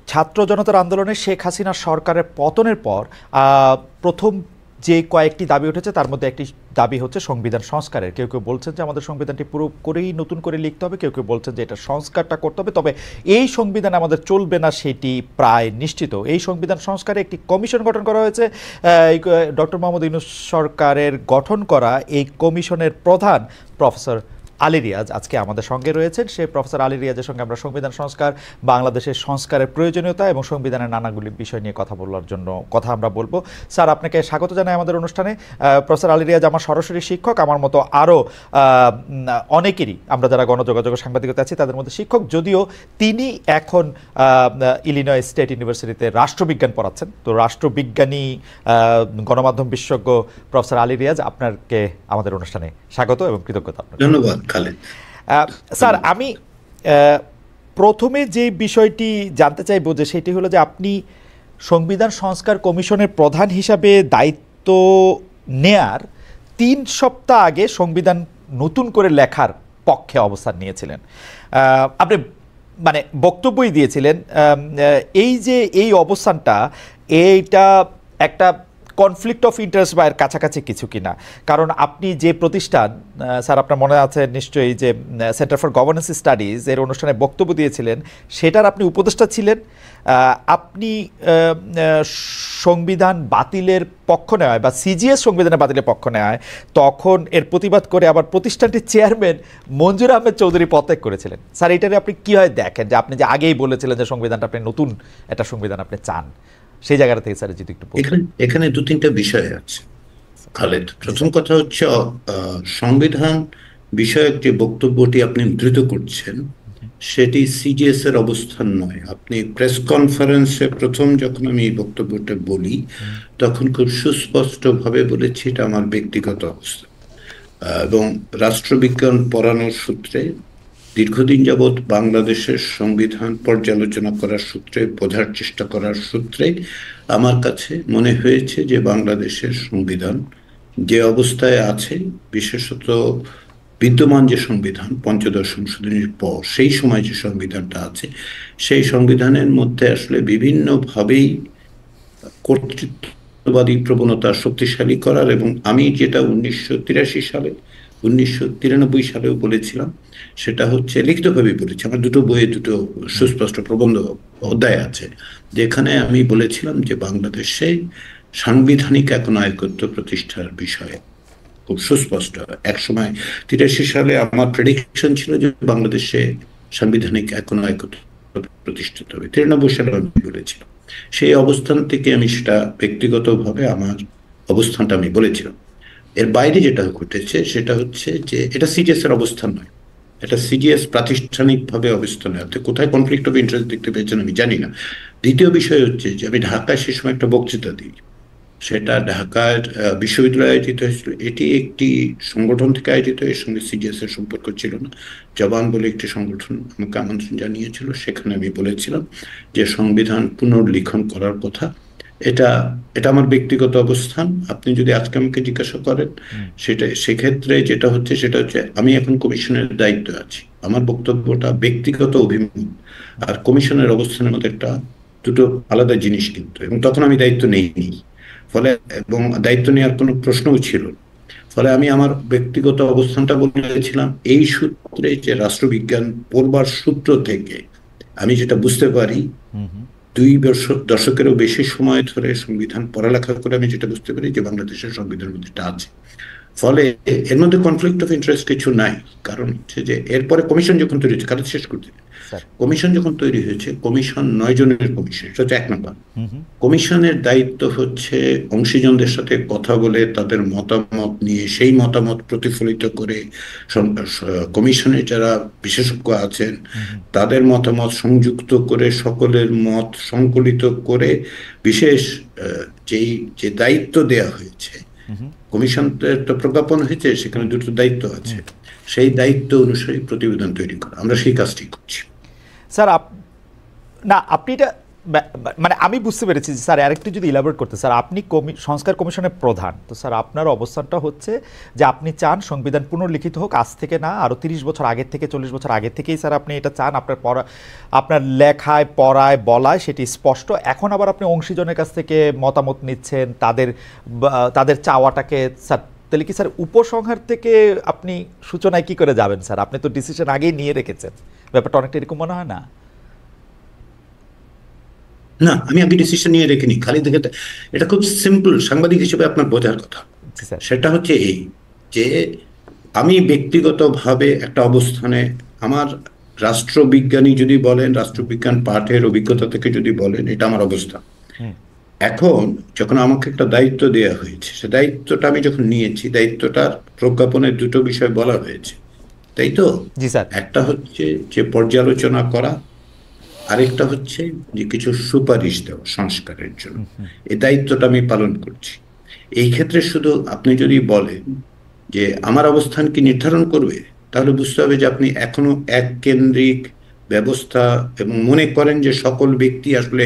ছাত্র জনতার আন্দোলনে শেখ হাসিনা সরকারের পতনের পর প্রথম যে কয়েকটি দাবি উঠেছে তার মধ্যে একটি দাবি হচ্ছে সংবিধান সংস্কারের। কেউ কেউ বলছেন যে আমাদের সংবিধানটি পুরো করেই নতুন করে লিখতে হবে, কেউ কেউ বলছেন যে এটা সংস্কারটা করতে হবে, তবে এই সংবিধান আমাদের চলবে না সেটি প্রায় নিশ্চিত। এই সংবিধান সংস্কারে একটি কমিশন গঠন করা হয়েছে। ডক্টর মোহাম্মদ ইউনূস সরকারের গঠন করা এই কমিশনের প্রধান প্রফেসর আলী রিয়াজ আজকে আমাদের সঙ্গে রয়েছেন। সে প্রফেসর আলী রিয়াজের সঙ্গে আমরা সংবিধান সংস্কার, বাংলাদেশের সংস্কারের প্রয়োজনীয়তা এবং সংবিধানের নানাগুলি বিষয় নিয়ে কথা আমরা বলবো। স্যার, আপনাকে স্বাগত জানাই আমাদের অনুষ্ঠানে। প্রফেসর আলী রিয়াজ আমার সরাসরি শিক্ষক, আমার মতো আরও অনেকেরই, আমরা যারা গণযোগাযোগ সাংবাদিকতা আছি তাদের মধ্যে শিক্ষক, যদিও তিনি এখন ইলিনয় স্টেট ইউনিভার্সিটিতে রাষ্ট্রবিজ্ঞান পড়াচ্ছেন। তো রাষ্ট্রবিজ্ঞানী গণমাধ্যম বিশেষজ্ঞ প্রফেসর আলী রিয়াজ, আপনাকে আমাদের অনুষ্ঠানে স্বাগত এবং কৃতজ্ঞতা। ধন্যবাদ খালেদ। স্যার, আমি প্রথমে যে বিষয়টি জানতে চাইব যে সেটি হলো যে আপনি সংবিধান সংস্কার কমিশনের প্রধান হিসাবে দায়িত্ব নেয়ার 3 সপ্তাহ আগে সংবিধান নতুন করে লেখার পক্ষে অবস্থান নিয়েছিলেন। আপনি মানে বক্তব্যই দিয়েছিলেন। এই অবস্থানটা এইটা একটা কনফ্লিক্ট অফ ইন্টারেস্ট বা এর কাছাকাছি কিছু কিনা, কারণ আপনি যে প্রতিষ্ঠান, স্যার আপনার মনে আছে নিশ্চয়ই, যে সেন্টার ফর গভর্নেন্স স্টাডিজ এর অনুষ্ঠানে বক্তব্য দিয়েছিলেন, সেটার আপনি উপদেষ্টা ছিলেন। আপনি সংবিধান বাতিলের পক্ষ নেওয়ায় বা সিজিএস সংবিধানের বাতিলের পক্ষ নেওয়ায় তখন এর প্রতিবাদ করে আবার প্রতিষ্ঠানটির চেয়ারম্যান মঞ্জুর আহমেদ চৌধুরী পদত্যাগ করেছিলেন। স্যার, এটারে আপনি কীভাবে দেখেন যে আপনি যে আগেই বলেছিলেন যে সংবিধানটা আপনি নতুন একটা সংবিধান আপনি চান, সেই জায়গাটা থেকে স্যার যদি একটু এখানে 2-3টা বিষয় আছে খালেদ। প্রথম কথা হচ্ছে সংবিধান বিষয়ক যে বক্তব্যটি আপনি উদ্ধৃত করছেন সেটি সিজিএস এর অবস্থান নয়। আপনি প্রেস কনফারেন্সে প্রথম যখন আমি এই বক্তব্যটা বলি তখন খুব সুস্পষ্টভাবে বলেছি এটা আমার ব্যক্তিগত অবস্থা, এবং রাষ্ট্রবিজ্ঞান পড়ানোর সূত্রে দীর্ঘদিন যাবৎ বাংলাদেশের সংবিধান পর্যালোচনা করার সূত্রে, বোঝার চেষ্টা করার সূত্রে আমার কাছে মনে হয়েছে যে বাংলাদেশের সংবিধান যে অবস্থায় আছে, বিশেষত বিদ্যমান যে সংবিধান পঞ্চদশ সংশোধনীর পর সেই সময় যে সংবিধানটা আছে, সেই সংবিধানের মধ্যে আসলে বিভিন্নভাবেই কর্তৃত্ববাদী প্রবণতা শক্তিশালী করার, এবং আমি যেটা 1993 সালেও বলেছিলাম, সেটা হচ্ছে লিখিতভাবে বলেছি, আমার 2টো বইয়ে 2টো সুস্পষ্ট প্রবন্ধ অধ্যায় আছে, যেখানে আমি বলেছিলাম যে বাংলাদেশে সাংবিধানিক একনায়কত্ব প্রতিষ্ঠার বিষয়ে খুব সুস্পষ্ট। একসময় 83 সালে আমার প্রেডিকশন ছিল যে বাংলাদেশে সাংবিধানিক একনায়কত্ব প্রতিষ্ঠিত হবে, 93 সালে আমি বলেছিলাম। সেই অবস্থান থেকে আমি সেটা ব্যক্তিগতভাবে আমার অবস্থানটা আমি বলেছিলাম। এর বাইরে যেটা ঘটেছে সেটা হচ্ছে যে এটা সিজিএস এর অবস্থান নয়, এটা সিজিএস প্রাতিষ্ঠানিকভাবে অবস্থান নয়। আপনি কোথায় কনফ্লিক্ট অফ ইন্টারেস্ট দেখতে পেয়েছেন আমি জানি না। দ্বিতীয় বিষয় হচ্ছে যে আমি ঢাকায় সে সময় একটা বক্তৃতা দিই, সেটা ঢাকার বিশ্ববিদ্যালয়ে আয়োজিত হয়েছিল। এটি একটি সংগঠন থেকে আয়োজিত, এর সঙ্গে সিজিএস এর সম্পর্ক ছিল না। জবান বলে একটি সংগঠন আমাকে আমন্ত্রণ জানিয়েছিল, সেখানে আমি বলেছিলাম যে সংবিধান পুনর্লিখন করার কথা। এটা আমার ব্যক্তিগত অবস্থান। আপনি যদি আজকে আমাকে জিজ্ঞাসা করেন সেক্ষেত্রে যেটা হচ্ছে সেটা হচ্ছে আমি এখন কমিশনের দায়িত্ব আছি। আমার বক্তব্যটা ব্যক্তিগত অভিমত আর কমিশনের অবস্থানের মধ্যে একটা 2টো আলাদা জিনিস কিন্তু, এবং তখন আমি দায়িত্ব নেইনি, ফলে এবং দায়িত্ব নেওয়ার কোনো প্রশ্নও ছিল না। ফলে আমি আমার ব্যক্তিগত অবস্থানটা বলেছিলাম এই সূত্রে, যে রাষ্ট্রবিজ্ঞান পড়বার সূত্র থেকে আমি যেটা বুঝতে পারি, 2 দশকেরও বেশি সময় ধরে সংবিধান পড়ালেখা করে আমি যেটা বুঝতে পারি যে বাংলাদেশের সংবিধানের মধ্যে এটা আছে। ফলে এর মধ্যে কনফ্লিক্ট অফ ইন্টারেস্ট কিছু নাই। কারণ হচ্ছে যে এরপরে কমিশন যখন তৈরি হয়েছে, কারণ শেষ করতে কমিশন যখন তৈরি হয়েছে, কমিশন 9 জনের কমিশন, এটা হচ্ছে 1 নম্বর। কমিশনের দায়িত্ব হচ্ছে অংশীজনদের সাথে কথা বলে তাদের মতামত নিয়ে সেই মতামত প্রতিফলিত করে কমিশনে যারা বিশেষজ্ঞ আছেন তাদের মতামত সংযুক্ত করে সকলের মত সংকলিত করে বিশেষ যে দায়িত্ব দেয়া হয়েছে, কমিশনের তো প্রজ্ঞাপন হয়েছে, সেখানে 2টো দায়িত্ব আছে, সেই দায়িত্ব অনুসারে প্রতিবেদন তৈরি করা, আমরা সেই কাজটি করছি। স্যার, না আপনি এটা মানে আমি বুঝতে পেরেছি স্যার, আরেকটু যদি ইলাবোরেট করতে, স্যার আপনি সংস্কার কমিশনের প্রধান, তো স্যার আপনার অবস্থানটা হচ্ছে যে আপনি চান সংবিধান পুনর্লিখিত হোক, আজ থেকে না আরও 30 বছর আগের থেকে 40 বছর আগের থেকেই স্যার আপনি এটা চান, আপনার লেখায় পড়ায় বলায় সেটি স্পষ্ট। এখন আবার আপনি অংশীজনের কাছ থেকে মতামত নিচ্ছেন, তাদের চাওয়াটাকে স্যার, তাহলে কি স্যার উপসংহার থেকে আপনি সূচনায় কি করে যাবেন স্যার? আপনি তো ডিসিশন আগেই নিয়ে রেখেছেন, ব্যাপারটা অনেকটা এরকম মনে হয় না? না, আমি আগে ডিসিশন নিয়ে রেখিনি, খালি দেখে এটা খুব সিম্পল সাংবাদিক হিসেবে আপনার বোঝার কথা। জি স্যার। সেটা হচ্ছে এই যে আমি ব্যক্তিগতভাবে একটা অবস্থানে, আমার রাষ্ট্রবিজ্ঞানী যদি বলেন, রাষ্ট্রবিজ্ঞান পাঠের অভিজ্ঞতা থেকে যদি বলেন, এটা আমার অবস্থা। হুম। এখন যখন আমাকে একটা দায়িত্ব দেওয়া হয়েছে, সে দায়িত্বটা আমি যখন নিয়েছি, দায়িত্বটার প্রজ্ঞাপনের দুটো বিষয় বলা হয়েছে, তাই তো? জি স্যার। একটা হচ্ছে যে পর্যালোচনা করা, আরেকটা হচ্ছে যে কিছু সুপারিশ দেওয়া সংস্কারের জন্য। এই দায়িত্বটা আমি পালন করছি। এই ক্ষেত্রে শুধু আপনি যদি বলেন যে আমার অবস্থান কি নির্ধারণ করবে, তাহলে বুঝতে হবে যে আপনি এখনো এক কেন্দ্রিক ব্যবস্থা এবং মনে করেন যে সকল ব্যক্তি আসলে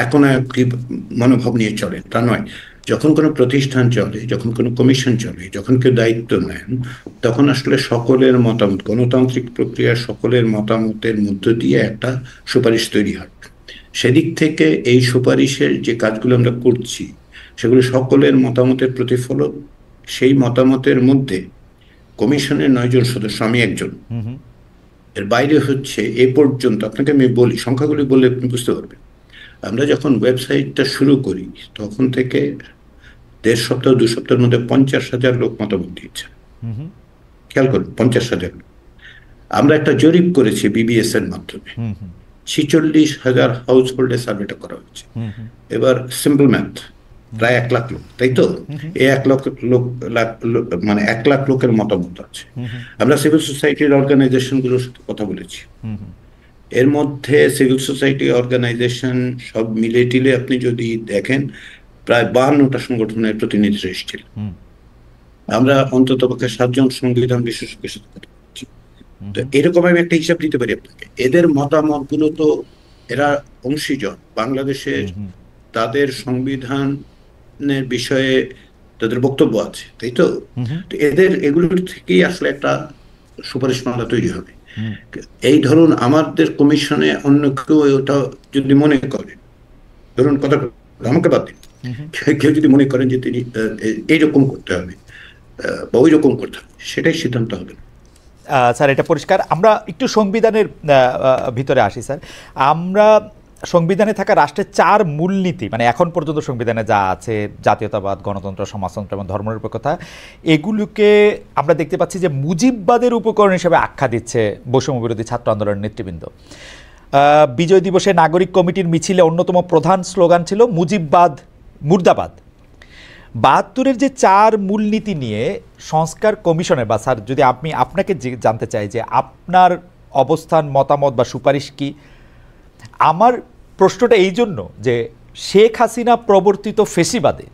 একনায়কী মনোভাব নিয়ে চলে, তা নয়। যখন কোনো প্রতিষ্ঠান চলে, যখন কোনো কমিশন চলে, যখন কেউ দায়িত্ব নেন, তখন আসলে সকলের মতামত, গণতান্ত্রিক প্রক্রিয়া সকলের মতামতের মধ্য দিয়ে একটা সুপারিশ তৈরি হয়। সেদিক থেকে এই সুপারিশের যে কাজগুলো আমরা করছি, সেগুলো সকলের মতামতের প্রতিফলন। সেই মতামতের মধ্যে কমিশনের 9 জন সদস্য, আমি একজন। এর বাইরে হচ্ছে এ পর্যন্ত, আপনাকে আমি বলি সংখ্যাগুলি বললে আপনি বুঝতে পারবেন। আমরা যখন ওয়েবসাইটটা শুরু করি তখন থেকে 1.5 সপ্তাহ 2 সপ্তাহের মধ্যে 50,000 লোক মতামত দিয়েছে। খেয়াল করুন, 50,000 লোক। আমরা একটা জরিপ করেছি বিবিএস এর মাধ্যমে, 46,000 হাউস হোল্ডে সার্ভেটা করা হয়েছে। এবার সিম্পল ম্যাথ, প্রায় 1 লাখ লোক, তাই তো? এই 1 লাখ লোক মানে 1 লাখ লোকের মতামত আছে। আমরা সিভিল সোসাইটির অর্গানাইজেশন গুলোর সাথে কথা বলেছি। এর মধ্যে সিভিল সোসাইটি অর্গানাইজেশন সব মিলে টিলে আপনি যদি দেখেন, প্রায় 52টা সংগঠনের প্রতিনিধিরা এসেছিল। আমরা অন্তত পক্ষে 7 জন সংবিধান বিশেষজ্ঞের সাথে কথা বলেছি। তো এরকম আমি একটা হিসাব দিতে পারি আপনাকে। এদের মতামত গুলো তো, এরা অংশীজন বাংলাদেশের, তাদের সংবিধানের বিষয়ে তাদের বক্তব্য আছে, তাই তো? এদের এগুলোর থেকেই আসলে একটা সুপারিশমালা তৈরি হবে। এই ধরুন আমাদের কমিশনে অন্য কেউ ওটা যদি মনে করে, ধরুন কথা, আমাকে বাদ দিন, কেউ যদি মনে করেন যে তিনি এইরকম করতে হবে বা ওই রকম করতে হবে, সেটাই সিদ্ধান্ত হবে। স্যার এটা পরিষ্কার। আমরা একটু সংবিধানের ভিতরে আসি স্যার। আমরা সংবিধানে থাকা রাষ্ট্রের 4 মূলনীতি, মানে এখন পর্যন্ত সংবিধানে যা আছে, জাতীয়তাবাদ, গণতন্ত্র, সমাজতন্ত্র এবং ধর্মনিরপেক্ষতা, এগুলোকে আমরা দেখতে পাচ্ছি যে মুজিববাদের উপকরণ হিসেবে আখ্যা দিচ্ছে বৈষম্যবিরোধী ছাত্র আন্দোলনের নেতৃবৃন্দ। বিজয় দিবসে নাগরিক কমিটির মিছিলে অন্যতম প্রধান স্লোগান ছিল মুজিববাদ মুর্দাবাদ। 72-এর যে 4 মূলনীতি নিয়ে সংস্কার কমিশনের, বা স্যার যদি আমি আপনাকে জানতে চাই যে আপনার অবস্থান, মতামত বা সুপারিশ কি? আমার প্রশ্নটা এই জন্য যে শেখ হাসিনা প্রবর্তিত ফেসিবাদে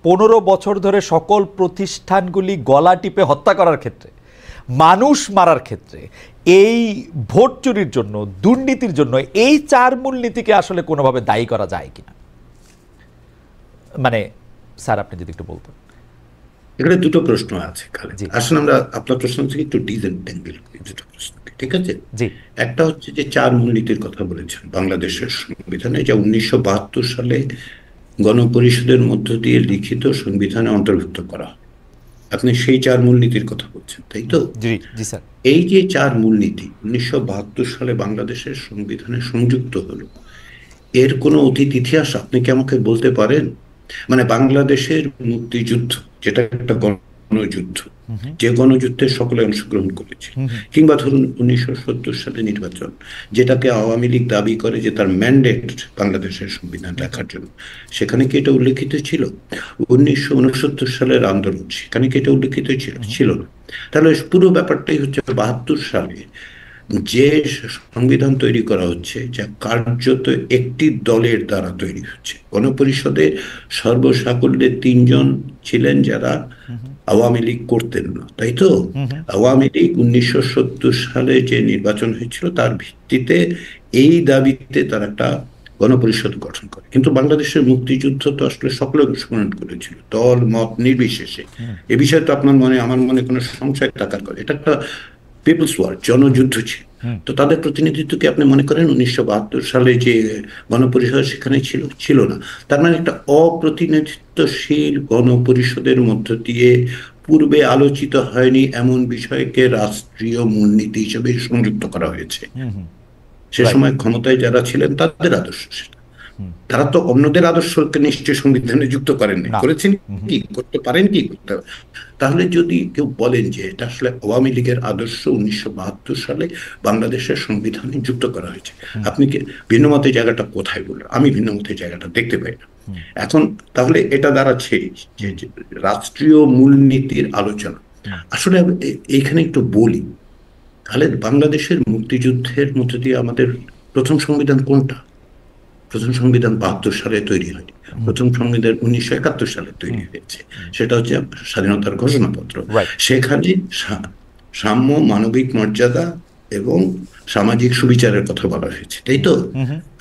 15 বছর ধরে সকল প্রতিষ্ঠানগুলি গলা টিপে হত্যা করার ক্ষেত্রে, মানুষ মারার ক্ষেত্রে, এই ভোট চুরির জন্য, দুর্নীতির জন্য এই 4 মূলনীতিকে আসলে কোনোভাবে দায়ী করা যায় কিনা, মানে স্যার আপনি যদি একটু বলতেন। এখানে দুটো প্রশ্ন আছে। আসলে আমরা আপনার প্রশ্ন থেকে একটু ডিসেন্টেঙ্গেল করি দুটো প্রশ্ন, ঠিক আছে? জি। একটা হচ্ছে যে 4 মূলনীতির কথা বলেছেন বাংলাদেশের সংবিধানে, যা 1972 সালে গণপরিষদের মধ্য দিয়ে লিখিত সংবিধানে অন্তর্ভুক্ত করা। আপনি সেই 4 মূলনীতির কথা বলছেন, তাই তো? জি জি স্যার। এই যে 4 মূলনীতি 1972 সালে বাংলাদেশের সংবিধানে সংযুক্ত হলো, এর কোনো অতীত ইতিহাস আপনি কি আমাকে বলতে পারেন? মানে বাংলাদেশের মুক্তিযুদ্ধ, যেটা একটা গণযুদ্ধ, যে গণযুদ্ধে সকলে অংশগ্রহণ করেছে, কিংবা ধরুন 1970 সালে নির্বাচন, যেটাকে আওয়ামী লীগ দাবি করে যে তার ম্যান্ডেট বাংলাদেশের সংবিধান লেখার জন্য, সেখানে কি এটা উল্লেখিত ছিল? 1969 সালের আন্দোলন, সেখানে কি এটা উল্লেখিত ছিল না? তাহলে পুরো ব্যাপারটাই হচ্ছে 72 সালে যে সংবিধান তৈরি করা হচ্ছে, যা কার্যত একটি দলের দ্বারা তৈরি হচ্ছে। গণপরিষদে সর্বসাকুল্যে 3 জন ছিলেন যারা আওয়ামী লীগ করতেন না, তাই তো? আওয়ামী লীগ 1970 সালে যে নির্বাচন হয়েছিল, তার ভিত্তিতে এই দাবিতে তার একটা গণপরিষদ গঠন করে। কিন্তু বাংলাদেশের মুক্তিযুদ্ধ তো আসলে সকলে অংশগ্রহণ করেছিল, দল মত নির্বিশেষে। এ বিষয়ে তো আপনার মনে আমার মনে কোনো সংশয় থাকার কথা, এটা একটা পিপলস ওয়ার, জনযুদ্ধ ছিল। তো তাদের প্রতিনিধিত্ব কি আপনি মনে করেন 1972 সালে যে গণপরিষদ সেখানে ছিল? ছিল না। তার মানে একটা অপ্রতিনিধিত্বশীল গণপরিষদের মধ্য দিয়ে পূর্বে আলোচিত হয়নি এমন বিষয়কে রাষ্ট্রীয় মূলনীতি হিসেবে সংযুক্ত করা হয়েছে। সে সময় ক্ষমতায় যারা ছিলেন তাদের আদর্শ সেটা। তারা তো অন্যদের আদর্শকে নিশ্চয় সংবিধানে যুক্ত করেননি, করেছেন কি, করতে পারেন কি করতে। তাহলে যদি কেউ বলেন যে এটা আসলে আওয়ামী লীগের আদর্শ 1972 সালে বাংলাদেশের সংবিধানে যুক্ত করা হয়েছে, আপনি কি ভিন্নমতের জায়গাটা কোথায় বললেন? আমি ভিন্নমতের জায়গাটা দেখতে পাই না এখন। তাহলে এটা দাঁড়াচ্ছে যে রাষ্ট্রীয় মূলনীতির আলোচনা। আসলে এইখানে একটু বলি, তাহলে বাংলাদেশের মুক্তিযুদ্ধের মধ্য দিয়ে আমাদের প্রথম সংবিধান কোনটা? প্রথম সংবিধান 72 সালে তৈরি হয়নি, প্রথম সংবিধান 1971 সালে তৈরি হয়েছে। সেটা হচ্ছে স্বাধীনতার ঘোষণাপত্র। সেখানে সাম্য, মানবিক মর্যাদা এবং সামাজিক সুবিচারের কথা বলা হয়েছে, তাই তো?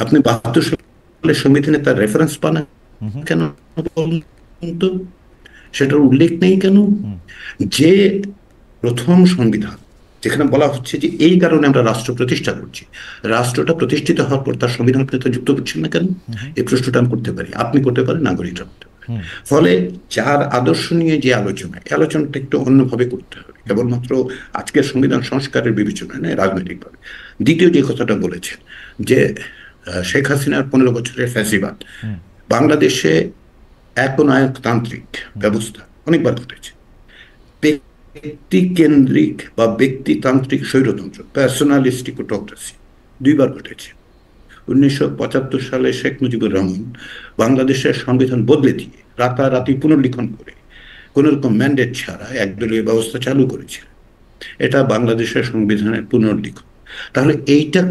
আপনি 72 সালের সংবিধানে তার রেফারেন্স পান কেন? কিন্তু সেটার উল্লেখ নেই কেন? যে প্রথম সংবিধান যেখানে বলা হচ্ছে যে এই কারণে আমরা রাষ্ট্র প্রতিষ্ঠা করছি, রাষ্ট্রটা প্রতিষ্ঠিত হওয়ার পর তার সংবিধান যুক্ত করছেন না কেন? এই প্রশ্নটা আমি করতে পারি, আপনি করতে পারেন, নাগরিকরা করতে পারে। ফলে যার আদর্শ নিয়ে যে আলোচনা, এই আলোচনাটা একটু অন্যভাবে করতে হবে, কেবলমাত্র আজকের সংবিধান সংস্কারের বিবেচনায় নয়, রাজনৈতিকভাবে। দ্বিতীয় যে কথাটা বলেছেন যে শেখ হাসিনার 15 বছরের ফ্যাসিবাদ বাংলাদেশে একনায়কতান্ত্রিক ব্যবস্থা অনেকবার ঘটেছে। ব্যক্তি কেন্দ্রিক বা ব্যক্তিতান্ত্রিক স্বৈরতন্ত্র, পার্সোনালিস্টিক অটোক্রেসি 2বার ঘটেছে। 1975 সালে শেখ মুজিবুর রহমান বাংলাদেশের সংবিধান বদলে দিয়ে রাতারাতি পুনর্লিখন করে কোন রকম ম্যান্ডেট ছাড়া একদলীয় ব্যবস্থা চালু করেছে। এটা বাংলাদেশের সংবিধানের পুনর্লিখন। তাহলে এইটা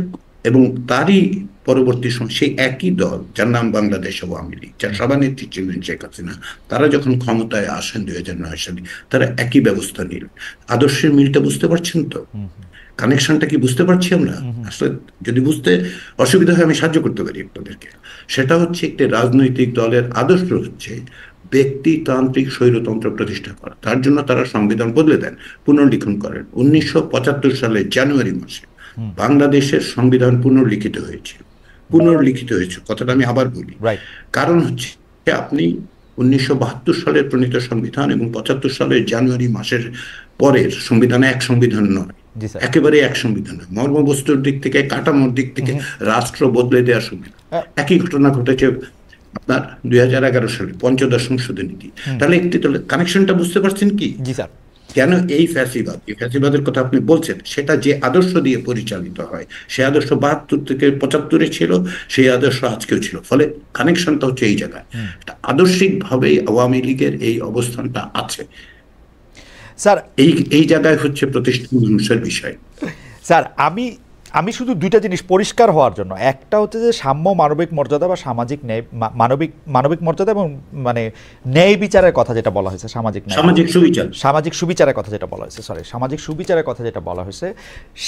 এবং তারই পরবর্তী সময় সেই একই দল যার নাম বাংলাদেশ আওয়ামী লীগ, যার সভানেত্রী ছিলেন শেখ হাসিনা, তারা যখন ক্ষমতায় আসেন 2009 সালে, তারা একই ব্যবস্থা নিল। আদর্শের মিলটা বুঝতে পারছেন তো? কানেকশনটা কি বুঝতে পারছি আমরা? আসলে যদি বুঝতে অসুবিধা হয় আমি সাহায্য করতে পারি আপনাদেরকে। সেটা হচ্ছে একটি রাজনৈতিক দলের আদর্শ হচ্ছে ব্যক্তিতান্ত্রিক স্বৈরতন্ত্র প্রতিষ্ঠা করা। তার জন্য তারা সংবিধান বদলে দেন, পুনর্লিখন করেন। 1975 সালের জানুয়ারি মাসে বাংলাদেশের সংবিধান পুনর্লিখিত হয়েছে। কথাটা আমি আবার বলি, কারণ হচ্ছে আপনি 1972 সালের প্রণীত সংবিধান এবং 75 সালের জানুয়ারি মাসের পরের সংবিধানে এক সংবিধান নয়, একেবারে এক সংবিধান নয়। মর্মবস্তুর দিক থেকে, কাঠামোর দিক থেকে রাষ্ট্র বদলে দেওয়ার সংবিধান। একই ঘটনা ঘটেছে আপনার 2011 সালে পঞ্চদশ সংশোধনী নীতি। তাহলে একটি কানেকশনটা বুঝতে পারছেন কি? কেন এই ফ্যাসিবাদের কথা আপনি বলছেন, সেটা যে আদর্শ দিয়ে পরিচালিত হয়, সে আদর্শ 72 থেকে 75 ছিল, সেই আদর্শ আজকেও ছিল। ফলে কানেকশনটা হচ্ছে এই জায়গায়। আদর্শিক ভাবেই আওয়ামী লীগের এই অবস্থানটা আছে স্যার। এই জায়গায় হচ্ছে প্রতিষ্ঠান মানুষের বিষয়। স্যার, আমি শুধু দুইটা জিনিস পরিষ্কার হওয়ার জন্য, একটা হচ্ছে যে সাম্য, মানবিক মর্যাদা বা সামাজিক ন্যায়, মানবিক মর্যাদা এবং মানে ন্যায় বিচারের কথা যেটা বলা হয়েছে, সামাজিক সুবিচারের কথা যেটা বলা হয়েছে, সামাজিক সুবিচারের কথা যেটা বলা হয়েছে,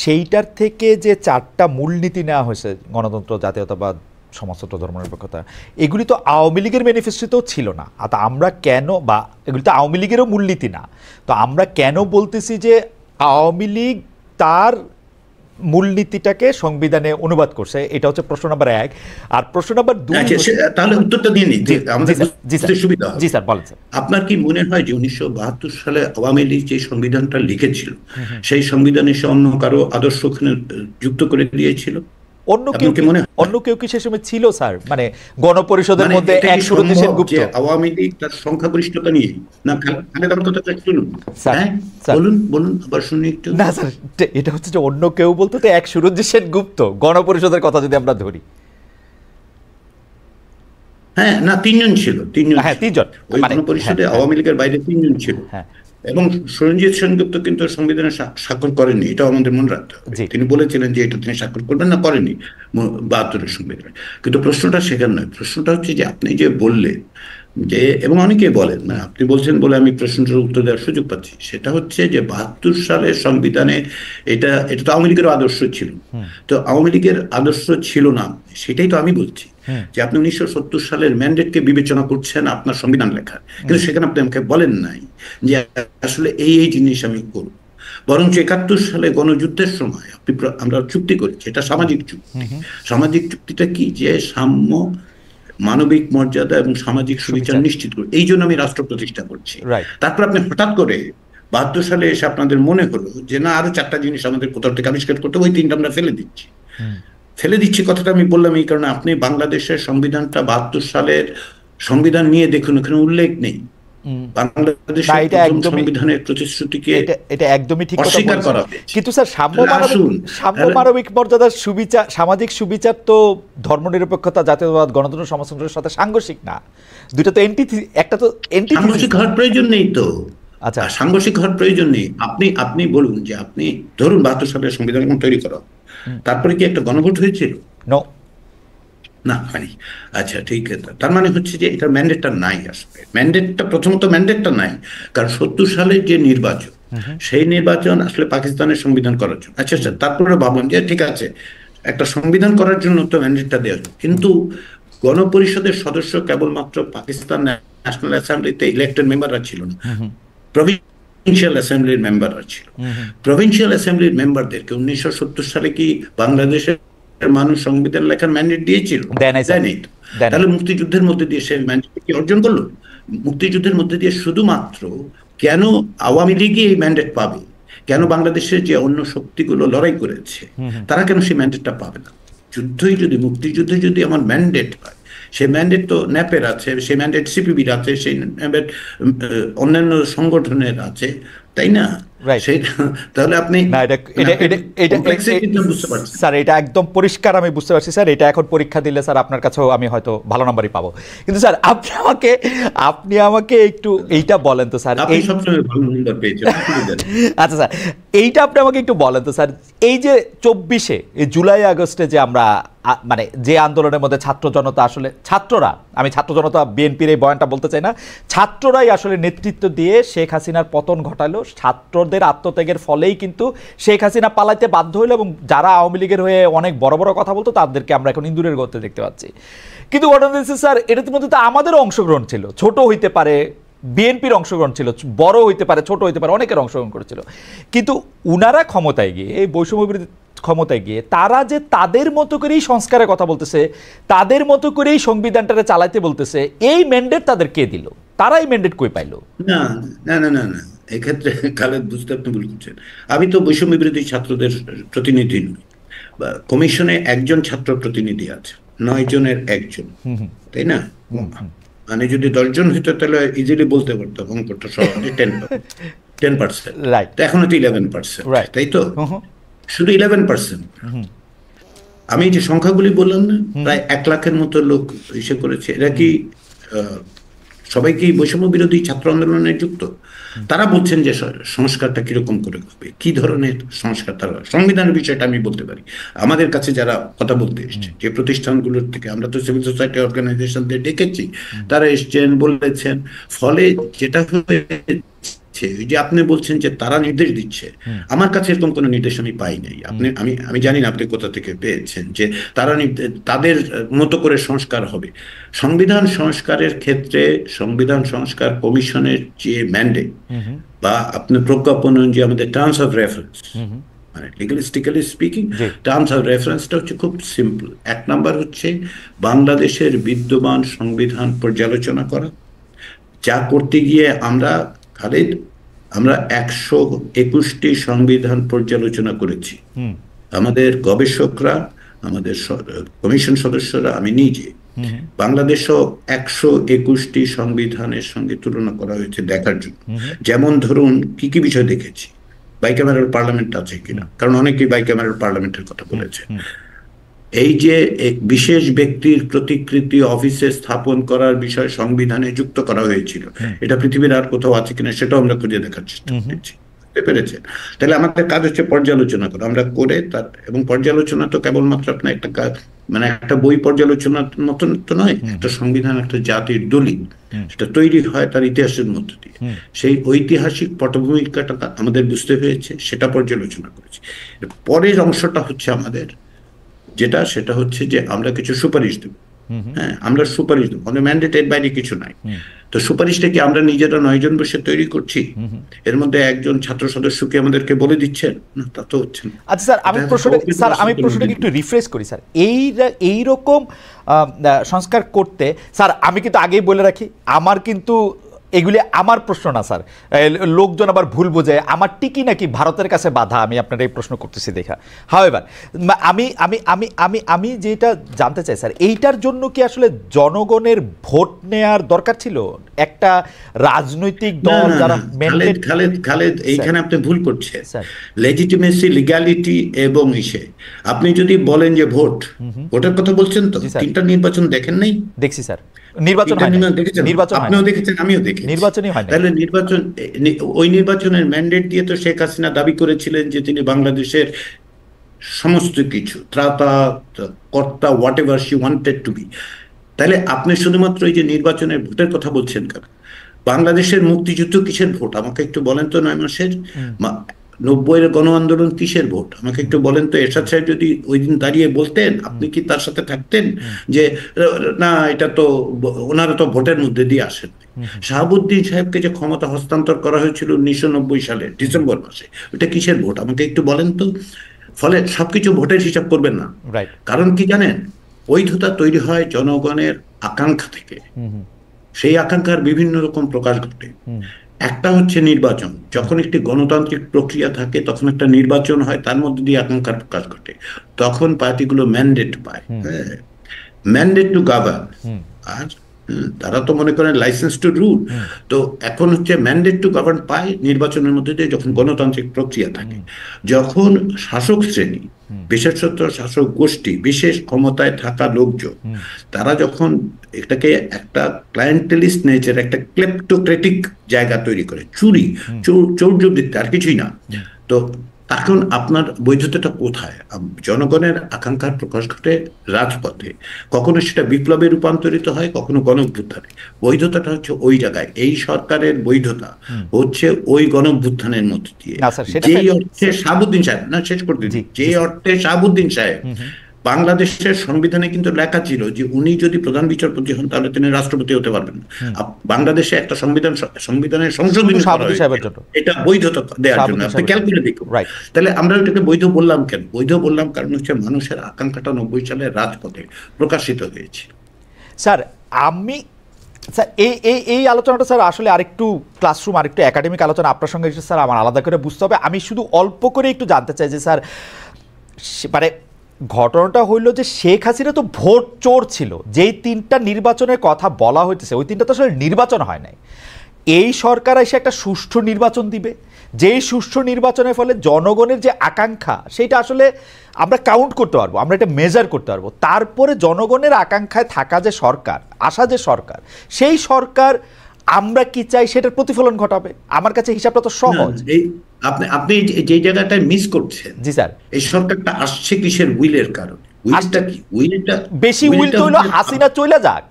সেইটার থেকে যে 4টা মূলনীতি নেওয়া হয়েছে, গণতন্ত্র, জাতীয়তাবাদ, সমাজতন্ত্র, ধর্মনিরপেক্ষতা, এগুলি তো আওয়ামী লীগের ম্যানিফেস্টোতেও ছিল না। তো আমরা কেন, বা এগুলি তো আওয়ামী লীগেরও মূলনীতি না, তো আমরা কেন বলতেছি যে আওয়ামী লীগ তার মূলনীতিটাকে সংবিধানে অনুবাদ করছে? এটা হচ্ছে প্রশ্ন নাম্বার 1। আর প্রশ্ন নাম্বার 2, তাহলে উত্তরটা দিয়ে নিই, আমাদের বুঝতে সুবিধা হবে। জি স্যার, বলেন স্যার। আপনার কি মনে হয় যে 1972 সালে আওয়ামী লীগ যে সংবিধানটা লিখেছিল, সেই সংবিধানে সে অন্য কারো আদর্শ ওখানে যুক্ত করে দিয়েছিল? অন্য কেউ কি সে সময় ছিল স্যার? মানে গণপরিষদের মধ্যে এক সুরজিৎ সেনগুপ্ত, আওয়ামী লীগ তার সংখ্যাগরিষ্ঠতা নিয়ে না? বলুন আবার শুনি একটু। না স্যার, এটা হচ্ছে যে অন্য কেউ বলতে তো এক সুরজিৎ সেনগুপ্ত, গণপরিষদের কথা যদি আমরা ধরি। হ্যাঁ, না, 3 জন ছিল, 3 জন ওই গণপরিষদে আওয়ামী লীগের বাইরে 3 জন ছিল। এবং সুরঞ্জিত সেনগুপ্ত কিন্তু সংবিধানে স্বাক্ষর করেননি, এটা আমাদের মনে রাখতে হবে। তিনি বলেছিলেন যে এটা তিনি স্বাক্ষর করবেন না, করেনি 72-এর সংবিধানে। কিন্তু প্রশ্নটা সেখানে নয়। প্রশ্নটা হচ্ছে যে আপনি যে বললেন যে, এবং অনেকেই বলেন না, আপনি বলছেন বলে আমি প্রশ্নটার উত্তর দেওয়ার সুযোগ পাচ্ছি, সেটা হচ্ছে যে 72 সালের সংবিধানে এটা তো আওয়ামী লীগের আদর্শ ছিল। তো আওয়ামী লীগের আদর্শ ছিল না, সেটাই তো আমি বলছি। যে আপনি 1970 সালের ম্যান্ডেটকে বিবেচনা করছেন আপনার সংবিধান লেখার, কিন্তু সেখানে আপনি আমাকে বলেন নাই যে আসলে এই জিনিস আমি করব। বরঞ্চ 71 সালে গণযুদ্ধের সময় আমরা চুক্তি করেছি, এটা সামাজিক চুক্তি। সামাজিক চুক্তিটা কি? যে সাম্য, মানবিক মর্যাদা এবং সামাজিক সুবিচার নিশ্চিত করে, এই জন্য আমি রাষ্ট্র প্রতিষ্ঠা করছি। তারপর আপনি হঠাৎ করে 72 সালে এসে আপনাদের মনে হলো যে না, আরো 4টা জিনিস আমাদের কোথাও থেকে আবিষ্কার করতে, ওই 3টা আমরা ফেলে দিচ্ছি। কথাটা আমি বললাম এই কারণে, আপনি বাংলাদেশের সংবিধানটা 72 সালের সংবিধান নিয়ে দেখুন, ওখানে উল্লেখ নেই বাংলাদেশের সংবিধানের প্রতিশ্রুতিকে এটা একদমই ঠিক অস্বীকার করা হয়েছে। কিন্তু স্যার সাম্য মানবিক মর্যাদার সুবিচার, সামাজিক সুবিচার তো ধর্মনিরপেক্ষতা, জাতীয়তাবাদ, গণতন্ত্র, সমাজতন্ত্রের সাথে সাংঘর্ষিক না। দুটো তো একটা তো সাংঘর্ষিক হওয়ার প্রয়োজন নেই তো। আচ্ছা, সাংঘর্ষিক হওয়ার প্রয়োজন নেই। আপনি বলুন যে আপনি ধরুন 72 সালের সংবিধান তৈরি করা, তারপরে কি একটা গণভোট হয়েছিল? না, হয়নি। আচ্ছা, ঠিক আছে। তার মানে হচ্ছে যে এটা ম্যান্ডেটটা নাই। আসলে ম্যান্ডেটটা, প্রথমত ম্যান্ডেটটা নাই, কারণ 70 সালের যে নির্বাচন, সেই নির্বাচন আসলে পাকিস্তানের সংবিধান করার জন্য। আচ্ছা, তারপরে ভাবলাম যে ঠিক আছে, একটা সংবিধান করার জন্য তো ম্যান্ডেটটা দেওয়া হলো, কিন্তু গণপরিষদের সদস্য কেবলমাত্র পাকিস্তান ন্যাশনাল অ্যাসেম্বলিতে ইলেক্টেড মেম্বাররা ছিল না, প্রভিন্সিয়াল অ্যাসেম্বলির মেম্বাররা ছিল। প্রভিন্সিয়াল অ্যাসেম্বলির মেম্বারদেরকে 1970 সালে কি বাংলাদেশের মানুষ সংবিধান লেখার ম্যান্ডেট দিয়েছিল? দেয়নি। তাহলে মুক্তিযুদ্ধের মধ্যে দিয়ে সে ম্যান্ডেট কি অর্জন করলো? মুক্তিযুদ্ধের মধ্যে দিয়ে শুধুমাত্র কেন আওয়ামী লীগই এই ম্যান্ডেট পাবে? কেন বাংলাদেশের যে অন্য শক্তিগুলো লড়াই করেছে তারা কেন সেই ম্যান্ডেটটা পাবে না? মুক্তিযুদ্ধে যদি আমার ম্যান্ডেট হয়, সেই ম্যান্ডেট তো ন্যাপের আছে, সেই ম্যান্ডেট সিপিবির আছে, সেই ম্যান্ডেট অন্যান্য সংগঠনের আছে, তাই না? তাহলে আপনি স্যার এটা একদম পরিষ্কার আমি বুঝতে পারছি স্যার। এটা এখন পরীক্ষা দিলে স্যার আপনার কাছেও আমি হয়তো ভালো নাম্বারই পাবো। কিন্তু স্যার আপনি আমাকে একটু এইটা বলেন তো স্যার, আচ্ছা স্যার এইটা আপনি আমাকে একটু বলেন তো স্যার, এই যে 24 জুলাই আগস্টে যে আমরা মানে যে আন্দোলনের মধ্যে ছাত্র জনতা, আসলে ছাত্ররা, আমি ছাত্র জনতা বিএনপির এই বয়ানটা বলতে চাই না, ছাত্ররাই আসলে নেতৃত্ব দিয়ে শেখ হাসিনার পতন ঘটালো। ছাত্রদের আত্মত্যাগের ফলেই কিন্তু শেখ হাসিনা পালাইতে বাধ্য হইল, এবং যারা আওয়ামী লীগের হয়ে অনেক বড় বড় কথা বলতো তাদেরকে আমরা এখন ইন্দুরের গর্তে দেখতে পাচ্ছি। কিন্তু ঘটনা হচ্ছে স্যার, এটার মধ্যে তো আমাদেরও অংশগ্রহণ ছিল, ছোট হইতে পারে, বিএনপির অংশগ্রহণ ছিল, বড় হইতে পারে, ছোট হইতে পারে, অনেকের অংশগ্রহণ করেছিল। কিন্তু উনারা ক্ষমতায় গিয়ে, এই বৈষম্য বিরোধী ক্ষমতায় গিয়ে তারা যে তাদের মতো করেই সংস্কারের কথা বলতেছে, তাদের মতো করেই সংবিধানটাকে চালাইতে বলতেছে, এই ম্যান্ডেট তাদের কে দিল? তারা এই ম্যান্ডেট কই পাইলো? না না না না না, এক্ষেত্রে খালেদ বুঝতে আপনি ভুল করছেন। আমি তো বৈষম্য বিরোধী ছাত্রদের প্রতিনিধি নই। কমিশনে একজন ছাত্র প্রতিনিধি আছে, 9 জনের একজন, তাই না? মানে যদি 10 জন হইতো তাহলে ইজিলি বলতে পারতো অঙ্কটা সহজে 10%, এখন হয়তো 11%, তাই তো? শুধু 11%। আমি যে সংখ্যাগুলি বললাম না, প্রায় 1 লাখের মতো লোক এসে করেছে। এরা কি সবাই কি বৈষম্য বিরোধী ছাত্র আন্দোলনে যুক্ত? তারা বলছেন যে সংস্কারটা কিরকম করে হবে, কি ধরনের সংস্কার। তারা সংবিধানের বিষয়টা আমি বলতে পারি, আমাদের কাছে যারা কথা বলতে এসছে, যে প্রতিষ্ঠানগুলোর থেকে, আমরা তো সিভিল সোসাইটি অর্গানাইজেশনদের ডেকেছি, তারা এসছেন, বলেছেন। ফলে যেটা যে আপনি বলছেন যে তারা নির্দেশ দিচ্ছে, আমার কাছে এরকম কোনো নির্দেশ আমি পাই নাই। আমি জানি না আপনি কোথা থেকে পেয়েছেন যে তারা তাদের মতো করে সংস্কার হবে। সংবিধান সংস্কারের ক্ষেত্রে সংবিধান সংস্কার কমিশনের যে ম্যান্ডেট বা আপনি প্রজ্ঞাপন যে আমাদের টার্মস অফ রেফারেন্স, মানে লিগালিস্টিক্যালি স্পিকিং টার্মস অফ রেফারেন্সটা হচ্ছে খুব সিম্পল। 1 নাম্বার হচ্ছে বাংলাদেশের বিদ্যমান সংবিধান পর্যালোচনা করা, যা করতে গিয়ে আমরা 121টি সংবিধান পর্যালোচনা করেছি। আমাদের গবেষকরা, আমাদের কমিশন সদস্যরা, আমি নিজে, বাংলাদেশও 121টি সংবিধানের সঙ্গে তুলনা করা হয়েছে দেখার জন্য। যেমন ধরুন কি কি বিষয় দেখেছি, বাইক্যামেরাল পার্লামেন্ট আছে কিনা, কারণ অনেকেই বাইক্যামেরাল পার্লামেন্টের কথা বলেছে। এই যে বিশেষ ব্যক্তির প্রতিকৃতি অফিসে স্থাপন করার বিষয় সংবিধানে যুক্ত করা হয়েছিল, এটা পৃথিবীর আর কোথাও আছে কিনা সেটাও আমরা খুঁজে দেখার চেষ্টা করছি। পেরেছেন? তাহলে আমাদের কাজ হচ্ছে পর্যালোচনা করা। আমরা করে তার, এবং পর্যালোচনা তো কেবলমাত্র আপনার একটা কাজ, মানে একটা বই পর্যালোচনার মতন তো নয়। একটা সংবিধান একটা জাতির দলিল, সেটা তৈরি হয় তার ইতিহাসের মধ্য দিয়ে। সেই ঐতিহাসিক পটভূমিকাটা আমাদের বুঝতে হয়েছে, সেটা পর্যালোচনা করেছি। পরের অংশটা হচ্ছে আমাদের যেটা, সেটা হচ্ছে যে আমরা কিছু সুপারিশ দেব। হ্যাঁ, আমরা সুপারিশ দেবো, আমাদের ম্যান্ডেটের বাইরে কিছু নাই। তো সুপারিশটা কি আমরা নিজেরা 9 জন বসে তৈরি করছি? এর মধ্যে একজন ছাত্র সদস্যকে আমাদেরকে বলে দিচ্ছেন না, তা তো হচ্ছে না। আচ্ছা স্যার, আমি প্রশ্নটাকে একটু রিফ্রেশ করি স্যার। এইরকম সংস্কার করতে স্যার, আমি কিন্তু আগেই বলে রাখি, আমার কিন্তু এগুলি আমার প্রশ্ন না স্যার, লোকজন আবার ভুল বোঝে আমার টিকি নাকি ভারতের কাছে বাধা, আমি আপনার এই প্রশ্ন করতেছি দেখা। হাওয়েভার আমি আমি আমি আমি আমি যেটা জানতে চাই স্যার, এইটার জন্য কি আসলে জনগণের ভোট নেয়ার দরকার ছিল? একটা রাজনৈতিক দল যারা খালেদ এইখানে আপনি ভুল করছেন। লেজিটিমেসি, লিগ্যালিটি এবং আপনি যদি বলেন যে ভোটের কথা বলছেন, তো 3টা নির্বাচন দেখেন নাই? দেখছি স্যার, নির্বাচন আপনিও দেখেছেন, আমিও দেখেছি, নির্বাচনই হয় না। তাহলে ওই নির্বাচনের ম্যান্ডেট দিয়ে তো শেখ হাসিনা দাবি করেছিলেন যে তিনি বাংলাদেশের সমস্ত কিছু ত্রাতা কর্তা, whatever she wanted to be. তাহলে আপনি শুধুমাত্র এই যে নির্বাচনের ভোটের কথা বলছেন কেন? বাংলাদেশের মুক্তিযুদ্ধ কিসের ভোট আমাকে একটু বলেন তো? 9 মাসের 90-এর গণ আন্দোলন কিসের ভোট আমাকে একটু বলেন তো? এরশাদ সাহেব যদি ওই দিন দাঁড়িয়ে বলতেন, আপনি কি তার সাথে থাকতেন যে না এটা তো ওনারা তো ভোটের মধ্যে দিয়ে আসেন? শাহাবুদ্দিন সাহেবকে যে ক্ষমতা হস্তান্তর করা হয়েছিল 1990 সালের ডিসেম্বর মাসে, ওটা কিসের ভোট আমাকে একটু বলেন তো? ফলে সবকিছু ভোটের হিসাব করবেন না। কারণ কি জানেন, বৈধতা তৈরি হয় জনগণের আকাঙ্ক্ষা থেকে। সেই আকাঙ্ক্ষার বিভিন্ন রকম প্রকাশ ঘটে। একটা হচ্ছে নির্বাচন, যখন একটি গণতান্ত্রিক প্রক্রিয়া থাকে তখন একটা নির্বাচন হয়, তার মধ্যে দিয়ে আকাঙ্ক্ষার প্রকাশ ঘটে, তখন পার্টিগুলো ম্যান্ডেট পায়, ম্যান্ডেট টু গভর্ন। আর তারা তো মনে করেন লাইসেন্স টু রুল। তো এখন হচ্ছে ম্যান্ডেট টু গভর্ন পায় নির্বাচনের মধ্যে দিয়ে, যখন গণতান্ত্রিক প্রক্রিয়া থাকে। যখন শাসক শ্রেণী, বিশেষত শাসক গোষ্ঠী, বিশেষ ক্ষমতায় থাকা লোকজন, তারা যখন এটাকে একটা ক্লায়েন্টেলিস্ট নেচার, একটা ক্লেপ্টোক্রেটিক জায়গা তৈরি করে, চৌর্যবৃত্তি, আর কিছুই না, তো তখন আপনার বৈধতাটা কোথায়? জনগণের আকাঙ্ক্ষার প্রকাশ ঘটে রাজপথে, কখনো সেটা বিপ্লবে রূপান্তরিত হয়, কখনো গণঅভ্যুত্থানে। বৈধতাটা হচ্ছে ওই জায়গায়। এই সরকারের বৈধতা হচ্ছে ওই গণঅভ্যুত্থানের মধ্যে দিয়ে, যেই অর্থে শাহাবুদ্দিন সাহেব, না শেষ করতে দিন, যে অর্থে শাহাবুদ্দিন সাহেব, বাংলাদেশের সংবিধানে কিন্তু লেখা ছিল যে উনি যদি প্রধান বিচারপতি হন তাহলে তিনি রাষ্ট্রপতি হতে পারবেন না। বাংলাদেশে একটা সংবিধানের সংশোধনী এটা বৈধতা দেওয়ার জন্য, আপনি ক্যালকুলেট দেখুন। তাহলে আমরা এটাকে বৈধ বললাম কেন? বৈধ বললাম কারণ হচ্ছে মানুষের আকাঙ্ক্ষাটা 90 সালের রাজপথে প্রকাশিত হয়েছে। স্যার স্যার এই আলোচনাটা স্যার আসলে আরেকটু ক্লাসরুম, আরেকটু একাডেমিক আলোচনা আপনার সঙ্গে স্যার আমার আলাদা করে বুঝতে হবে। আমি শুধু অল্প করে একটু জানতে চাই যে স্যার, মানে ঘটনাটা হইল যে শেখ হাসিনা তো ভোট চোর ছিল। যেই 3টা নির্বাচনের কথা বলা হইতেছে ওই 3টা তো আসলে নির্বাচন হয় নাই। এই সরকার এসে একটা সুষ্ঠু নির্বাচন দিবে, যেই সুষ্ঠু নির্বাচনের ফলে জনগণের যে আকাঙ্ক্ষা সেটা আসলে আমরা কাউন্ট করতে পারবো, আমরা এটা মেজার করতে পারবো। তারপরে জনগণের আকাঙ্ক্ষায় থাকা যে সরকার, আসা যে সরকার, সেই সরকার আমরা কি চাই সেটার প্রতিফলন ঘটাবে। আমার কাছে হিসাবটা তো সহজ। আপনি যে জায়গাটায় মিস করছেন। জি স্যার, এই সরকারটা আসছে কিসের উইলের কারণে? উইলটা কি? বেশি উইল তো হলো হাসিনা চলে যাক,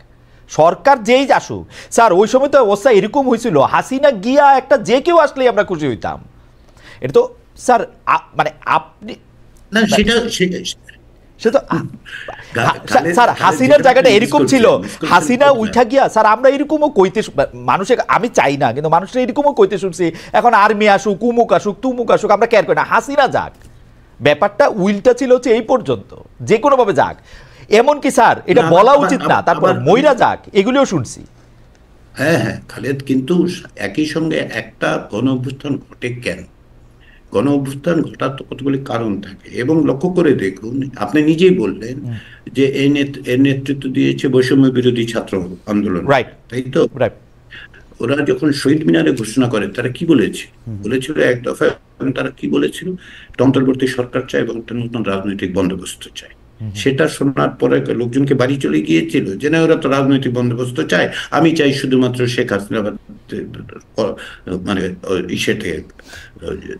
সরকার যেই আসুক। স্যার ওই সময় তো অবস্থা এরকম হয়েছিল, হাসিনা গিয়া একটা যে কেউ আসলেই আমরা খুশি হইতাম। এটা তো স্যার মানে আপনি না, সেটা স্যার হাসিনার জায়গাটা এরকম ছিল, হাসিনা উঠা গিয়া স্যার আমরা এরকমও কইতে, মানুষের, আমি চাই না কিন্তু মানুষের এরকমও কইতে শুনছি এখন আর্মি আসুক, উমুক আসুক, তুমুক আসুক, আমরা কেয়ার করি না, হাসিনা যাক। ব্যাপারটা উইলটা ছিল হচ্ছে এই পর্যন্ত, যে কোনো ভাবে যাক। এমনকি স্যার এটা বলা উচিত না, তারপর মইরা যাক, এগুলিও শুনছি। হ্যাঁ খালেদ, কিন্তু একই সঙ্গে একটা গণঅভ্যুত্থান ঘটে কেন? গণঅভ্যুত্থান ঘটার তো কতগুলি কারণ থাকে, এবং লক্ষ্য করে দেখুন, আপনি নিজেই বললেন যে এর নেতৃত্ব দিয়েছে বৈষম্য বিরোধী ছাত্র আন্দোলন, তাই তো? ওরা যখন শহীদ মিনারে ঘোষণা করে তারা কি বলেছিল এক দফায়, তারা কি বলেছিল? অন্তর্বর্তী সরকার চায় এবং একটা নতুন রাজনৈতিক বন্দোবস্ত চায়। সেটা শোনার পরে লোকজনকে বাড়ি চলে গিয়েছিল যে না, ওরা তো রাজনৈতিক বন্দোবস্ত চায়, আমি চাই শুধুমাত্র শেখ হাসিনা মানে ইসে থেকে,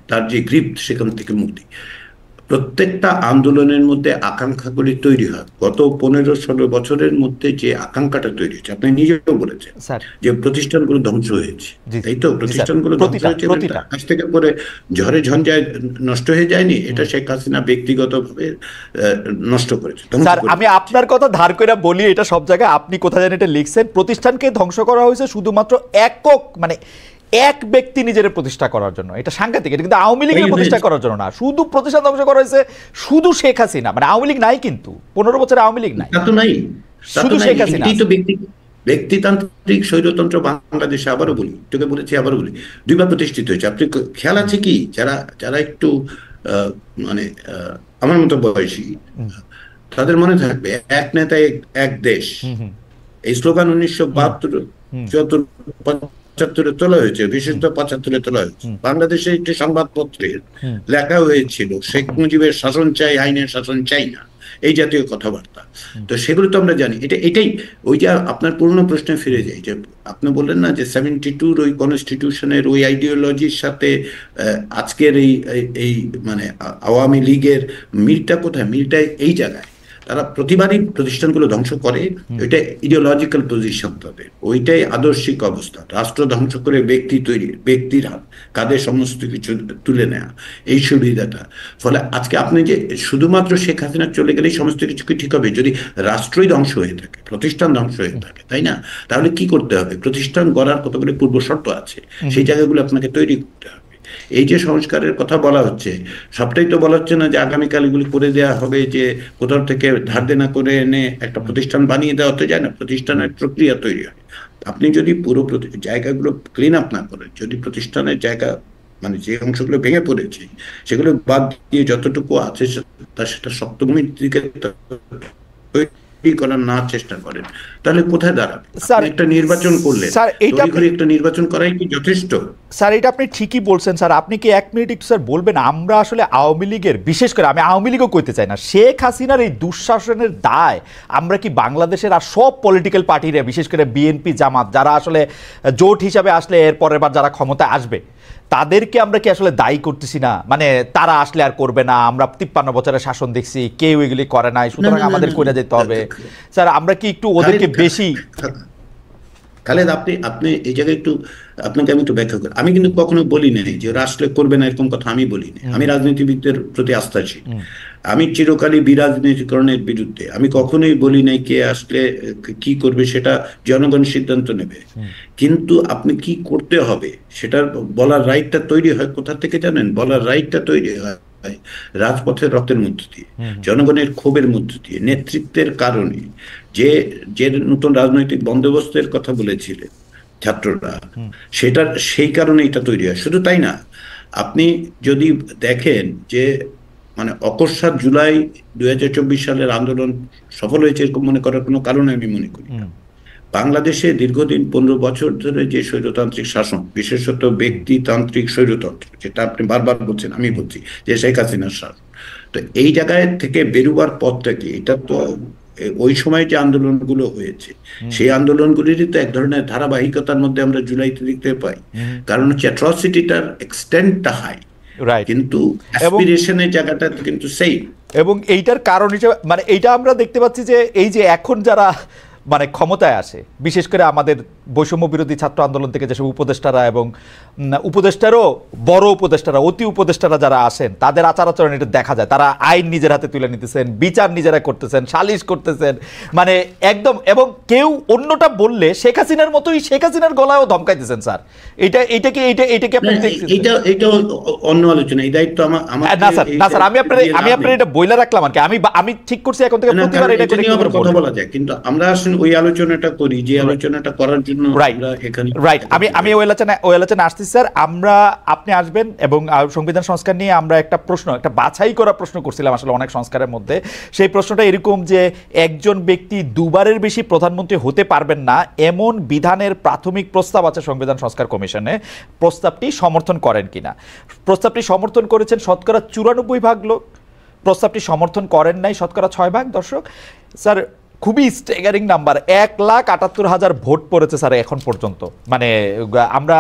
তার যে গ্রিপ সেখান থেকে মুক্তি। প্রত্যেকটা আন্দোলনের মধ্যে আকাঙ্ক্ষাগুলি তৈরি হয়। গত 15-16 বছরের মধ্যে যে আকাঙ্ক্ষাটা তৈরি হয়েছে, আপনি নিজেও বলেছেন স্যার। যে প্রতিষ্ঠানগুলো ধ্বংস হয়েছে, তাই তো? প্রতিষ্ঠানগুলো ধ্বংস হয়েছে, কাছ থেকে করে ঝড়ে ঝঞ্ঝায় নষ্ট হয়ে যায়নি। এটা শেখ হাসিনা ব্যক্তিগতভাবে নষ্ট করেছে। স্যার, আমি আপনার কথা ধার করে বলি, এটা সব জায়গায় আপনি কোথায় জানেন এটা লিখছেন, প্রতিষ্ঠানকে ধ্বংস করা হয়েছে শুধুমাত্র একক, মানে এক ব্যক্তি নিজের প্রতিষ্ঠা করার জন্য। এটা সাংঘাতিক। এটা কিন্তু আওয়ামী লীগের প্রতিষ্ঠা করার জন্য না, শুধু প্রতিষ্ঠান ধ্বংস করা হয়েছে শুধু শেখ হাসিনা, মানে আওয়ামী লীগ নাই, কিন্তু 15 বছরে আওয়ামী লীগ নাই, শুধু শেখ হাসিনা। ব্যক্তিতান্ত্রিক স্বৈরতন্ত্র বাংলাদেশে, আবারও বলি, তোকে বলেছি আবারও বলি, দুইবার প্রতিষ্ঠিত হয়েছে। আপনি খেয়াল আছে কি, যারা একটু মানে আমার মতো বয়সী, তাদের মনে থাকবে এক নেতা এক দেশ, এই স্লোগান 1972-75 তোলা হয়েছে, বিশেষত 75 তোলা হয়েছে। বাংলাদেশে একটি সংবাদপত্রের লেখা হয়েছিল, শেখ মুজিবের শাসন চাই, আইনের শাসন চাই না, এই জাতীয় কথাবার্তা। তো সেগুলো তো আমরা জানি। এটাই ওই যে আপনার পুরনো প্রশ্নে ফিরে যাই, যে আপনি বললেন না যে 72 ওই কনস্টিটিউশনের ওই আইডিওলজির সাথে আজকের এই মানে আওয়ামী লীগের মিলটা কোথায়? মিলটা এই জায়গায়, তারা প্রতিবারই প্রতিষ্ঠানগুলো ধ্বংস করে। ওইটা ইডিওলজিক্যাল পজিশন তাদের, ওইটাই আদর্শিক অবস্থা। রাষ্ট্র ধ্বংস করে ব্যক্তি তৈরি, ব্যক্তির কাঁধে সমস্ত কিছু তুলে নেওয়া, এই সুবিধাটা। ফলে আজকে আপনি যে শুধুমাত্র শেখ হাসিনা চলে গেলেই সমস্ত কিছু কি ঠিক হবে? যদি রাষ্ট্রই ধ্বংস হয়ে থাকে, প্রতিষ্ঠান ধ্বংস হয়ে থাকে, তাই না? তাহলে কি করতে হবে? প্রতিষ্ঠান গড়ার কতগুলি পূর্ব শর্ত আছে, সেই জায়গাগুলো আপনাকে তৈরি করতে হবে। এই যে সংস্কারের কথা বলা হচ্ছে, সবটাই তো বলা হচ্ছে না যে আগামীকাল এগুলি করে দেওয়া হবে, যে কোথাও থেকে ধার দেনা করে এনে একটা প্রতিষ্ঠান বানিয়ে দেওয়া হতে যায় না। প্রতিষ্ঠানের প্রক্রিয়া তৈরি হয়। আপনি যদি পুরো জায়গাগুলো ক্লিন আপ না করেন, যদি প্রতিষ্ঠানের জায়গা মানে যে অংশগুলো ভেঙে পড়েছে সেগুলো বাদ দিয়ে যতটুকু আছে সেটা শক্তভূমির দিকে করার না চেষ্টা করেন, তাহলে কোথায় দাঁড়াবে? একটা নির্বাচন করলে একটা নির্বাচন করাই কি যথেষ্ট? স্যার, এটা আপনি ঠিকই বলছেন। স্যার, আপনি কি 1 মিনিট একটু স্যার বলবেন, আমরা আসলে আওয়ামী লীগের, বিশেষ করে আমি আওয়ামী লীগও কইতে চাই না, শেখ হাসিনার এই দুঃশাসনের দায় আমরা কি বাংলাদেশের আর সব পলিটিক্যাল পার্টিরা, বিশেষ করে বিএনপি, জামাত, যারা আসলে জোট হিসাবে আসলে এর পরের বার যারা ক্ষমতায় আসবে, তাদেরকে আমরা কি আসলে দায়ী করতেছি না? মানে তারা আসলে আর করবে না, আমরা 53 বছরের শাসন দেখছি, কেউ এগুলি করে নাই, সুতরাং আমাদের করে যেতে হবে। স্যার, আমরা কি একটু ওদেরকে বেশি? খালেদ, আপনি এই জায়গায় একটু, আপনাকে আমি একটু ব্যাখ্যা করি। আমি কিন্তু কখনো বলি নাই যে ওরা আসলে করবে না, এরকম কথা আমি বলি নাই। আমি রাজনীতিবিদদের প্রতি আস্থাশীল, আমি চিরকালই বিরাজনীতিকরণের বিরুদ্ধে। আমি কখনোই বলি নাই কে আসলে কি করবে, সেটা জনগণ সিদ্ধান্ত নেবে। কিন্তু আপনি কি করতে হবে সেটার বলার রাইটটা তৈরি হয় কোথা থেকে জানেন? বলার রাইটটা তৈরি হয় রাজপথের রক্তের মধ্য দিয়ে, জনগণের ক্ষোভের মধ্য দিয়ে, নেতৃত্বের কারণে। যে নতুন রাজনৈতিক বন্দোবস্তের কথা বলেছিলেন ছাত্ররা, সেই কারণে এটা তৈরি হয়। শুধু তাই না, আপনি যদি দেখেন যে মানে অকস্মাৎ জুলাই 2024 সালের আন্দোলন সফল হয়েছে এরকম মনে করার কোনো কারণ আমি মনে করি না। বাংলাদেশে দীর্ঘদিন 15 বছর ধরে যে স্বৈরতান্ত্রিক শাসন, বিশেষত ব্যক্তিতান্ত্রিক স্বৈরতন্ত্র, যেটা আপনি বারবার বলছেন, আমি বলছি যে শেখ হাসিনার শাসন, তো এই জায়গায় থেকে বেরোবার পথটা কি? এটা তো ওই সময় যে আন্দোলনগুলো হয়েছে সেই আন্দোলনগুলিরই তো এক ধরনের ধারাবাহিকতার মধ্যে আমরা জুলাইতে দেখতে পাই। কারণ হচ্ছে অ্যাট্রসিটিটার এক্সটেন্টটা হাই, কিন্তু অ্যাসপিরেশনের জায়গাটা কিন্তু সেই। এবং এইটার কারণ হিসেবে মানে এইটা আমরা দেখতে পাচ্ছি যে এই যে এখন যারা মানে ক্ষমতায় আসে, বিশেষ করে আমাদের বৈষম্য বিরোধী ছাত্র আন্দোলন থেকে যেসব উপদেষ্টারা এবং উপদেষ্টারও বড় উপদেষ্টারা, অতি উপদেষ্টারা যারা আসেন, তাদের আচার আচরণ এটা দেখা যায়। তারা আইন নিজের হাতে তুলে নিতেছেন, বিচার নিজেরা করতেছেন, সালিশ করতেছেন, মানে একদম। এবং কেউ অন্যটা বললে শেখ হাসিনার মতোই শেখ হাসিনার গলায়ও ধমকাইতেছেন। স্যার, এইটাকে আপনি দেখছেন? এইটা অন্য আলোচনা, এই দায়িত্ব আমার না স্যার, না স্যার, আমি আপনার এটা বইলা রাখলাম আর কি। আমি ঠিক করছি এখন থেকে প্রতিবার এটা কথা বলা যায়, কিন্তু আমরা আসলে ওই আলোচনাটা করি যে আলোচনাটা করার জন্য রাইট। আমি ওই আলোচনা আসছি স্যার। আপনি আসবেন এবং সংবিধান সংস্কার নিয়ে আমরা একটা বাছাই করা প্রশ্ন করছিলাম আসলে অনেক সংস্কারের মধ্যে। সেই প্রশ্নটা এরকম যে একজন ব্যক্তি দুবারের বেশি প্রধানমন্ত্রী হতে পারবেন না এমন বিধানের প্রাথমিক প্রস্তাব আছে সংবিধান সংস্কার কমিশনে। প্রস্তাবটি সমর্থন করেন কিনা? প্রস্তাবটি সমর্থন করেছেন 94% লোক, প্রস্তাবটি সমর্থন করেন নাই 6% দর্শক। স্যার, খুবই স্ট্যাগারিং নাম্বার, 1,78,000 ভোট পড়েছে স্যার এখন পর্যন্ত। মানে আমরা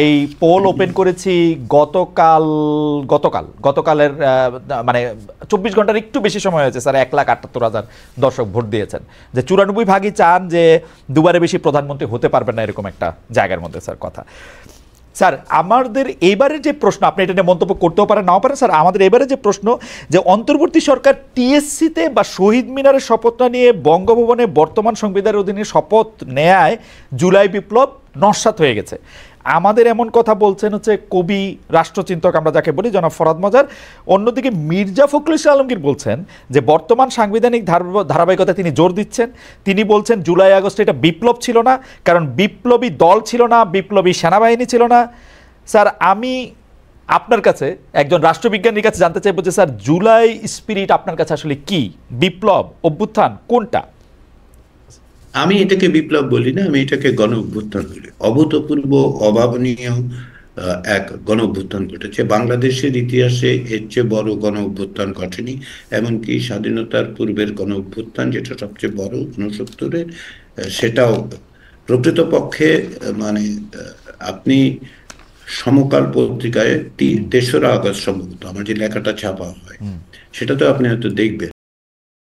এই পোল ওপেন করেছি গতকালের মানে 24 ঘন্টার একটু বেশি সময় হয়েছে স্যার, 1,78,000 দর্শক ভোট দিয়েছেন, যে 94% চান যে দুবারে বেশি প্রধানমন্ত্রী হতে পারবেন না, এরকম একটা জায়গার মধ্যে স্যার কথা। স্যার আমাদের এইবারের যে প্রশ্ন, আপনি এটা নিয়ে মন্তব্য করতেও পারেন নাও পারেন স্যার, আমাদের এবারে যে প্রশ্ন যে অন্তর্বর্তী সরকার টিএসসিতে বা শহীদ মিনারের শপথটা নিয়ে বঙ্গভবনে বর্তমান সংবিধানের অধীনে শপথ নেয়, জুলাই বিপ্লব নস্যাৎ হয়ে গেছে। আমাদের এমন কথা বলছেন হচ্ছে কবি রাষ্ট্রচিন্তক আমরা যাকে বলি জনাব ফরহাদ মজার। অন্যদিকে মির্জা ফখরুল ইসলাম আলমগীর বলছেন যে বর্তমান সাংবিধানিক ধারাবাহিকতা তিনি জোর দিচ্ছেন। তিনি বলছেন জুলাই আগস্টে এটা বিপ্লব ছিল না, কারণ বিপ্লবী দল ছিল না, বিপ্লবী সেনাবাহিনী ছিল না। স্যার আমি আপনার কাছে একজন রাষ্ট্রবিজ্ঞানীর কাছে জানতে চাইবো যে স্যার জুলাই স্পিরিট আপনার কাছে আসলে কি, বিপ্লব, অভ্যুত্থান, কোনটা? আমি এটাকে বিপ্লব বলি না, আমি এটাকে গণ অভ্যুত্থান বলি। অভূতপূর্ব অভাবনীয় এক গণ অভ্যুত্থান ঘটেছে বাংলাদেশের ইতিহাসে, এর চেয়ে বড় গণ অভ্যুত্থান ঘটেনি। এমনকি স্বাধীনতার পূর্বের গণ অভ্যুত্থান যেটা সবচেয়ে বড় 69-এর, সেটাও প্রকৃতপক্ষে মানে আপনি সমকাল পত্রিকায় 3রা আগস্ট সম্ভবত আমার যে লেখাটা ছাপা হয়, সেটা তো আপনি হয়তো দেখবেন।